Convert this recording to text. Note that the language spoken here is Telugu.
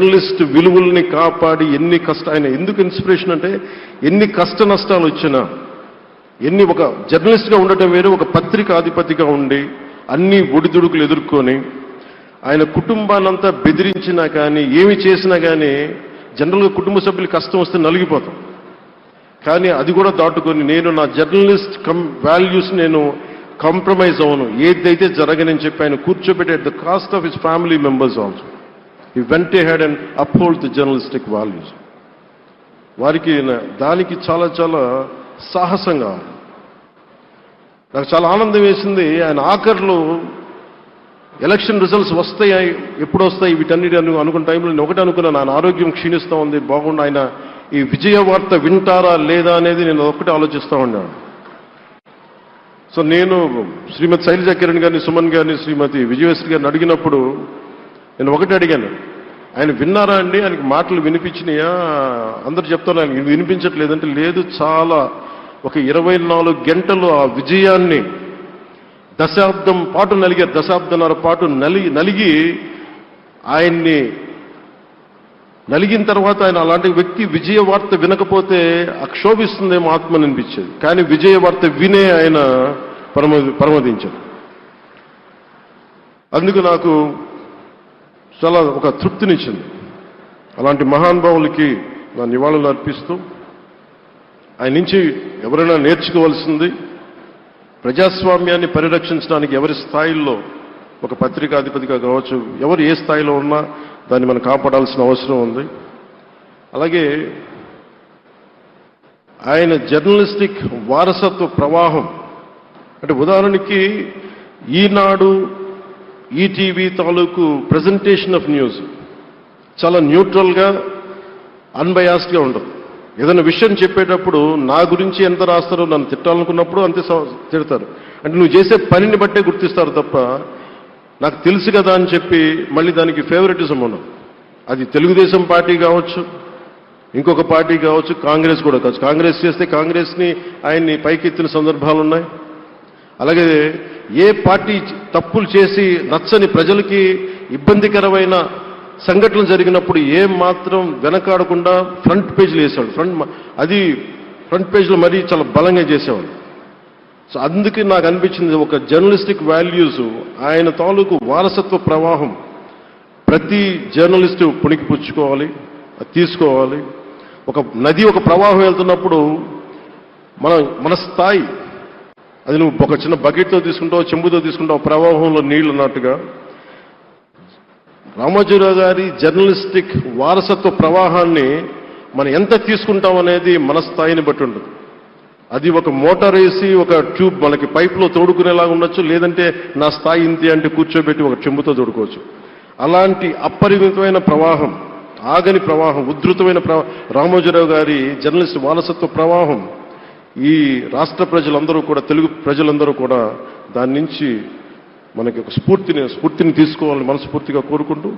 జర్నలిస్ట్ విలువల్ని కాపాడి ఆయన ఎందుకు ఇన్స్పిరేషన్ అంటే ఎన్ని కష్ట నష్టాలు వచ్చినా ఒక జర్నలిస్ట్గా ఉండటం వేరు, ఒక పత్రికాధిపతిగా ఉండి అన్ని ఒడిదుడుకులు ఎదుర్కొని ఆయన కుటుంబాన్నంతా బెదిరించినా కానీ ఏమి చేసినా కానీ జనరల్గా కుటుంబ సభ్యులు కష్టం వస్తే నలిగిపోతాం. కానీ అది కూడా దాటుకొని నేను నా జర్నలిస్ట్ వాల్యూస్ నేను కాంప్రమైజ్ అవును, ఏదైతే జరగనని చెప్పి ఆయన కూర్చోబెట్టి at the cost of his family members also he vent ahead and uphold the journalistic values. వారికి దానికి చాలా చాలా సాహసంగా నాకు చాలా ఆనందం వేసింది. ఆయన ఆఖర్లో ఎలక్షన్ రిజల్ట్స్ వస్తాయి, ఎప్పుడు వస్తాయి వీటన్నిటి అనుకున్న టైంలో నేను ఒకటి అనుకున్నాను, ఆయన ఆరోగ్యం క్షీణిస్తూ ఉంది, బాగుండు, ఆయన ఈ విజయ వార్త వింటారా లేదా అనేది నేను ఒకటి ఆలోచిస్తూ ఉన్నాను. సో నేను శ్రీమతి శైలజ కిరణ్ గారిని, సుమన్ గారిని, శ్రీమతి విజయశ్రీ గారిని అడిగినప్పుడు నేను ఒకటి అడిగాను, ఆయన విన్నారా అండి, ఆయనకి మాటలు వినిపించినాయా? అందరు చెప్తాను ఆయనకి వినిపించట్లేదంటే లేదు, చాలా ఒక 24 గంటలు ఆ విజయాన్ని దశాబ్దం పాటు నలిగారు, దశాబ్దన్నర పాటు నలిగి ఆయన్ని నలిగిన తర్వాత ఆయన అలాంటి వ్యక్తి విజయ వార్త వినకపోతే అక్షోభిస్తుందేమో ఆత్మని అనిపించేది. కానీ విజయ వార్త వినే ఆయన పరమదించారు. అందుకు నాకు చాలా ఒక తృప్తినిచ్చింది. అలాంటి మహానుభావులకి నా నివాళులు అర్పిస్తూ ఆయన నుంచి ఎవరైనా నేర్చుకోవాల్సింది ప్రజాస్వామ్యాన్ని పరిరక్షించడానికి ఎవరి స్థాయిల్లో ఒక పత్రికాధిపతిగా కావచ్చు, ఎవరు ఏ స్థాయిలో ఉన్నా దాన్ని మనం కాపాడాల్సిన అవసరం ఉంది. అలాగే ఆయన జర్నలిస్టిక్ వారసత్వ ప్రవాహం అంటే ఉదాహరణకి ఈనాడు, ఈటీవీ తాలూకు ప్రజెంటేషన్ ఆఫ్ న్యూస్ చాలా న్యూట్రల్గా అన్బయాస్డ్గా ఉండదు. ఏదైనా విషయం చెప్పేటప్పుడు నా గురించి ఎంత రాస్తారో, నన్ను తిట్టాలనుకున్నప్పుడు అంతే తిడతారు. అంటే నువ్వు చేసే పనిని బట్టే గుర్తిస్తారు తప్ప నాకు తెలుసు కదా అని చెప్పి మళ్ళీ దానికి ఫేవరెటిజం ఉండదు. అది తెలుగుదేశం పార్టీ కావచ్చు, ఇంకొక పార్టీ కావచ్చు, కాంగ్రెస్ కూడా కావచ్చు. కాంగ్రెస్ చేస్తే కాంగ్రెస్ని ఆయన్ని పైకెత్తిన సందర్భాలు ఉన్నాయి. అలాగే ఏ పార్టీ తప్పులు చేసి నచ్చని ప్రజలకి ఇబ్బందికరమైన సంఘటనలు జరిగినప్పుడు ఏం మాత్రం వెనకాడకుండా ఫ్రంట్ పేజీలు వేసేవాడు. ఫ్రంట్ పేజీలో మరీ చాలా బలంగా చేసేవాడు. సో అందుకే నాకు అనిపించింది ఒక జర్నలిస్టిక్ వాల్యూస్, ఆయన తాలూకు వారసత్వ ప్రవాహం ప్రతి జర్నలిస్టు పుణికి పుచ్చుకోవాలి, తీసుకోవాలి. ఒక నది ఒక ప్రవాహం వెళ్తున్నప్పుడు మన స్థాయి అది నువ్వు ఒక చిన్న బకెట్తో తీసుకుంటావు, చెంబుతో తీసుకుంటావు, ప్రవాహంలో నీళ్లు అన్నట్టుగా రామోజీరావు గారి జర్నలిస్టిక్ వారసత్వ ప్రవాహాన్ని మనం ఎంత తీసుకుంటాం అనేది మన స్థాయిని బట్టి ఉంటుంది. అది ఒక మోటార్ వేసి ఒక ట్యూబ్ మనకి పైప్లో తోడుకునేలాగా ఉండొచ్చు, లేదంటే నా స్థాయి ఇంతే అంటే కూర్చోబెట్టి ఒక చెంబుతో తోడుకోవచ్చు. అలాంటి అపరిమితమైన ప్రవాహం, ఆగని ప్రవాహం, ఉధృతమైన రామోజీరావు గారి జర్నలిస్ట్ వారసత్వ ప్రవాహం ఈ రాష్ట్ర ప్రజలందరూ కూడా, తెలుగు ప్రజలందరూ కూడా దాని నుంచి మనకి ఒక స్ఫూర్తిని తీసుకోవాలని మనస్ఫూర్తిగా కోరుకుంటూ